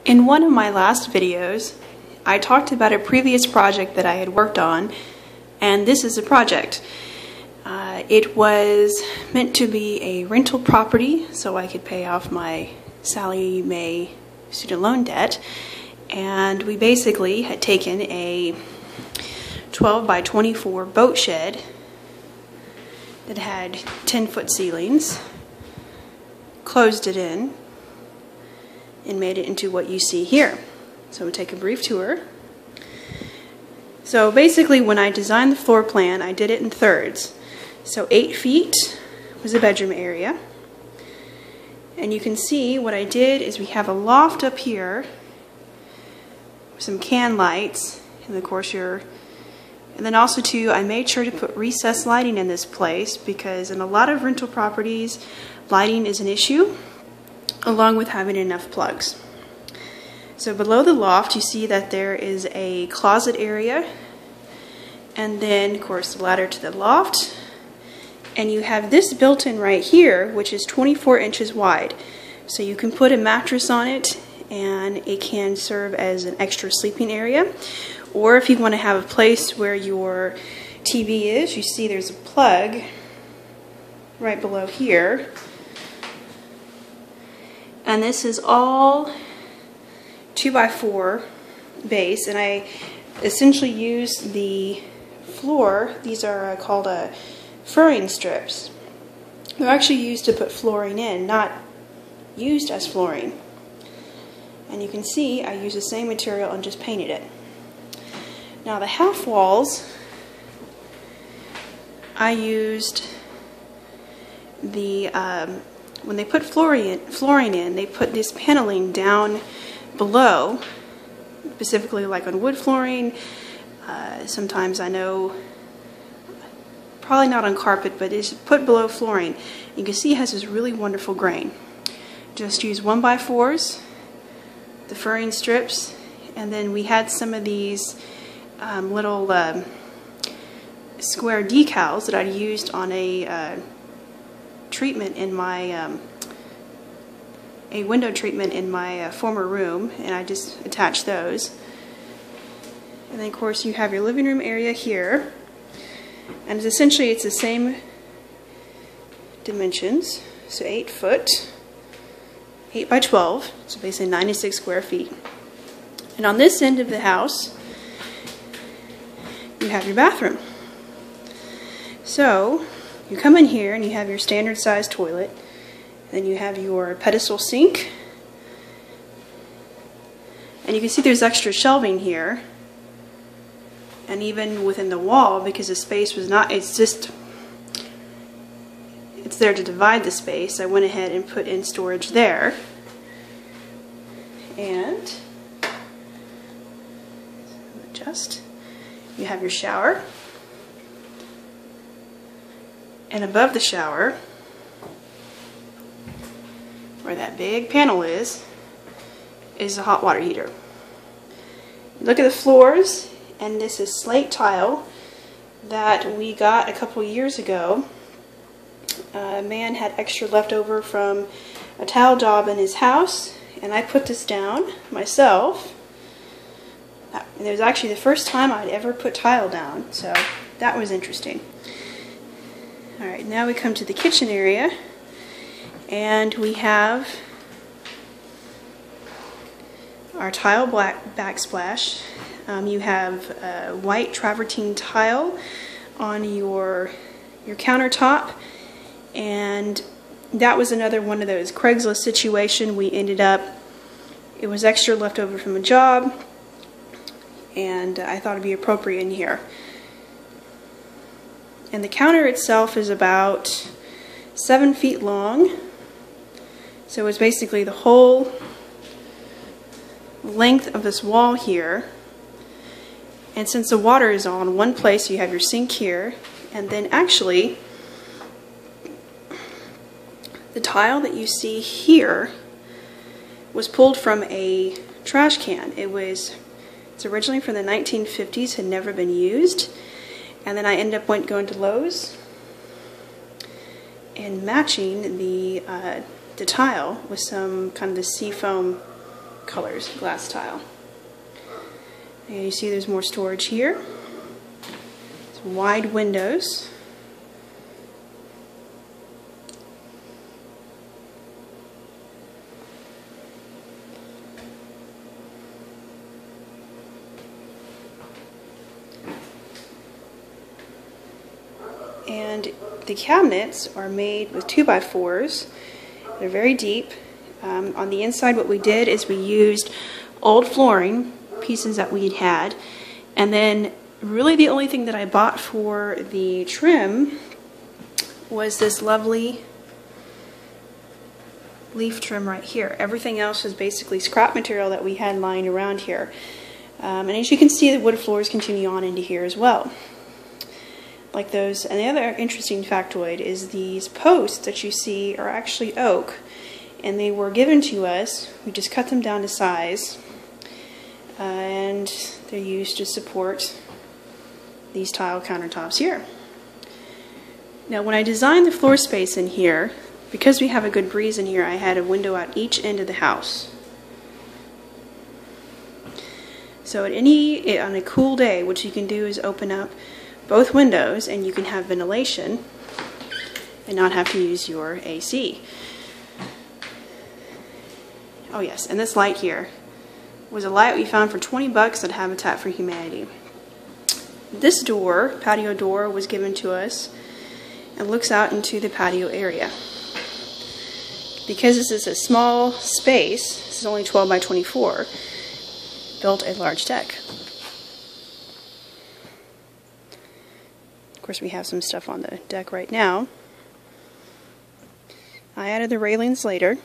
In one of my last videos, I talked about a previous project that I had worked on, and this is a project. It was meant to be a rental property so I could pay off my Sallie Mae student loan debt, and we basically had taken a 12 by 24 boat shed that had 10-foot ceilings, closed it in, and made it into what you see here. So we'll take a brief tour. So basically when I designed the floor plan, I did it in thirds. So 8 feet was the bedroom area. And you can see what I did is we have a loft up here, some can lights, and of course and then also too, I made sure to put recessed lighting in this place because in a lot of rental properties, lighting is an issue, along with having enough plugs. So below the loft, you see that there is a closet area, and then of course the ladder to the loft, and you have this built in right here, which is 24 inches wide. So you can put a mattress on it, and it can serve as an extra sleeping area. Or if you want to have a place where your TV is, you see there's a plug right below here. And this is all 2x4 base, and I essentially used the floor. These are called furring strips. They're actually used to put flooring in, not used as flooring. And you can see I used the same material and just painted it. Now the half walls, I used the when they put flooring in, they put this paneling down below, specifically like on wood flooring. Sometimes I know, probably not on carpet, but it's put below flooring. You can see it has this really wonderful grain. Just use 1x4s, the furring strips, and then we had some of these little square decals that I'd used on a treatment in my a window treatment in my former room, and I just attached those. And then of course you have your living room area here, and essentially it's the same dimensions, so 8 foot, 8 by 12, so basically 96 square feet. And on this end of the house you have your bathroom. So you come in here and you have your standard size toilet, then you have your pedestal sink, and you can see there's extra shelving here, and even within the wall, because the space was not, it's there to divide the space, I went ahead and put in storage there. And adjust, you have your shower, and above the shower, where that big panel is a hot water heater. Look at the floors, and this is slate tile that we got a couple years ago. A man had extra left over from a tile job in his house, and I put this down myself. And it was actually the first time I'd ever put tile down, so that was interesting. Alright, now we come to the kitchen area, and we have our tile black backsplash. You have white travertine tile on your countertop, and that was another one of those Craigslist situation. We ended up, it was extra left over from a job, and I thought it'd be appropriate in here. And the counter itself is about 7 feet long, so it's basically the whole length of this wall here. And since the water is all in one place, you have your sink here, and then actually the tile that you see here was pulled from a trash can. It's originally from the 1950s, had never been used, and then I ended up going to Lowe's and matching the tile with some kind of the seafoam colors, glass tile. And you see there's more storage here. Some wide windows. And the cabinets are made with 2x4s. They're very deep. On the inside, what we did is we used old flooring, pieces that we'd had, and then really the only thing that I bought for the trim was this lovely leaf trim right here. Everything else was basically scrap material that we had lying around here. And as you can see, the wood floors continue on into here as well. Like those. And the other interesting factoid is these posts that you see are actually oak, and they were given to us. We just cut them down to size, and they're used to support these tile countertops here. Now when I designed the floor space in here, because we have a good breeze in here, I had a window at each end of the house. So on a cool day, what you can do is open up both windows and you can have ventilation and not have to use your AC. Oh yes, and this light here was a light we found for 20 bucks at Habitat for Humanity. This door, patio door, was given to us and looks out into the patio area. Because this is a small space, this is only 12 by 24, built a large deck. Of course, we have some stuff on the deck right now. I added the railings later,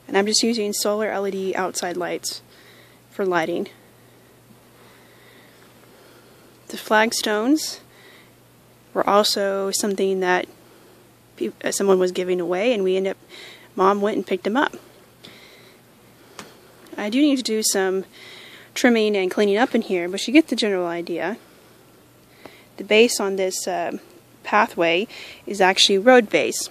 and I'm just using solar LED outside lights for lighting. The flagstones were also something that someone was giving away, and Mom went and picked them up. I do need to do some trimming and cleaning up in here, but you get the general idea. The base on this pathway is actually road base.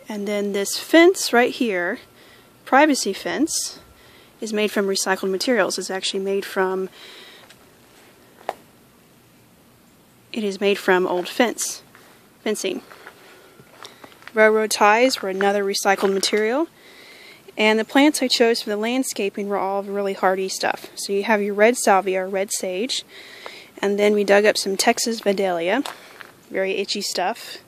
And then this fence right here, privacy fence, is made from recycled materials. It's actually made from old fencing. Railroad ties were another recycled material. And the plants I chose for the landscaping were all really hardy stuff. So you have your red salvia, or red sage, and then we dug up some Texas Vidalia, very itchy stuff.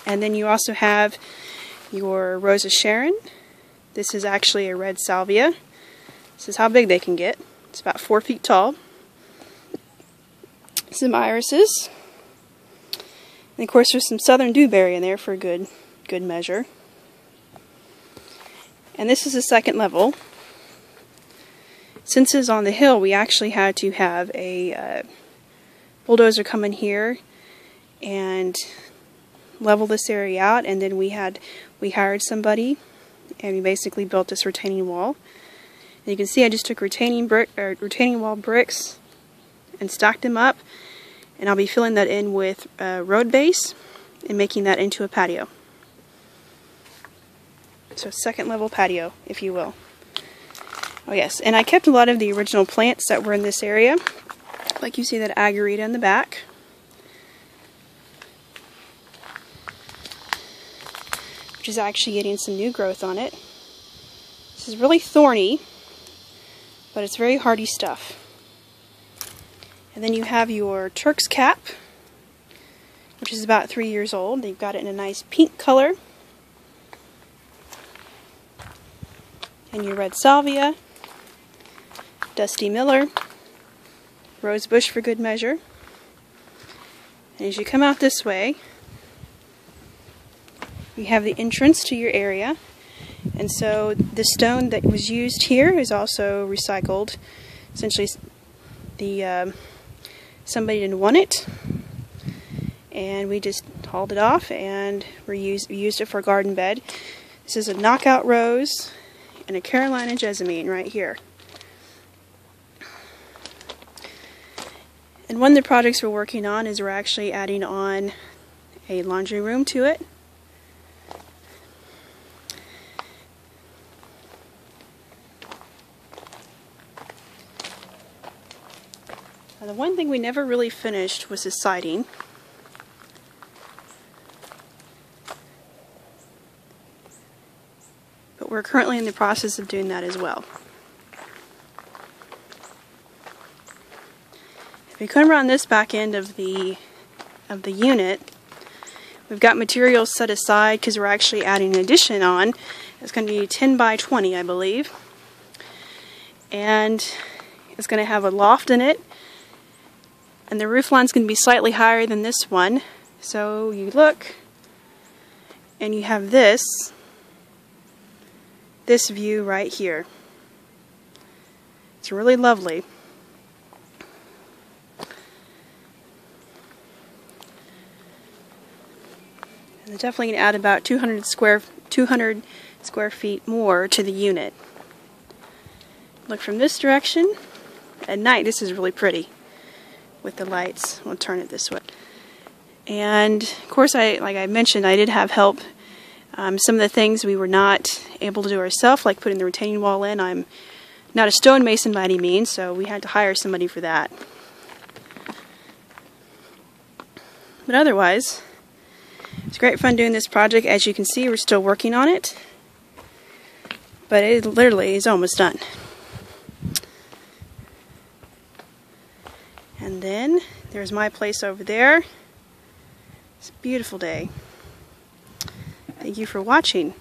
And then you also have your Rose of Sharon. This is actually a red salvia. This is how big they can get. It's about 4 feet tall. Some irises. And of course there's some southern dewberry in there for good measure. And this is the second level. Since it's on the hill, we actually had to have a bulldozer come in here and level this area out, and then we hired somebody, and we basically built this retaining wall. And you can see I just took retaining wall bricks and stacked them up, and I'll be filling that in with road base and making that into a patio. So second level patio, if you will. Oh yes, and I kept a lot of the original plants that were in this area. Like you see that agarita in the back. Which is actually getting some new growth on it. This is really thorny, but it's very hardy stuff. And then you have your Turk's cap, which is about 3 years old. They've got it in a nice pink color. And your red salvia, Dusty Miller, rose bush for good measure. And as you come out this way, you have the entrance to your area. And so the stone that was used here is also recycled. Essentially, somebody didn't want it, and we just hauled it off and we used it for a garden bed. This is a knockout rose and a Carolina jessamine right here. And one of the projects we're working on is we're actually adding on a laundry room to it. Now, the one thing we never really finished was the siding. But we're currently in the process of doing that as well. If we come around this back end of the unit, we've got materials set aside because we're actually adding an addition on. It's going to be 10 by 20, I believe. And it's going to have a loft in it. And the roof line's going to be slightly higher than this one. So you look, and you have this view right here. It's really lovely. And it's definitely going to add about 200 square feet more to the unit. Look from this direction. At night, this is really pretty with the lights. We'll turn it this way. And of course, like I mentioned, I did have help. Some of the things we were not able to do ourselves, like putting the retaining wall in. I'm not a stonemason by any means, so we had to hire somebody for that. But otherwise, it's great fun doing this project. As you can see, we're still working on it, but it literally is almost done. And then there's my place over there. It's a beautiful day. Thank you for watching.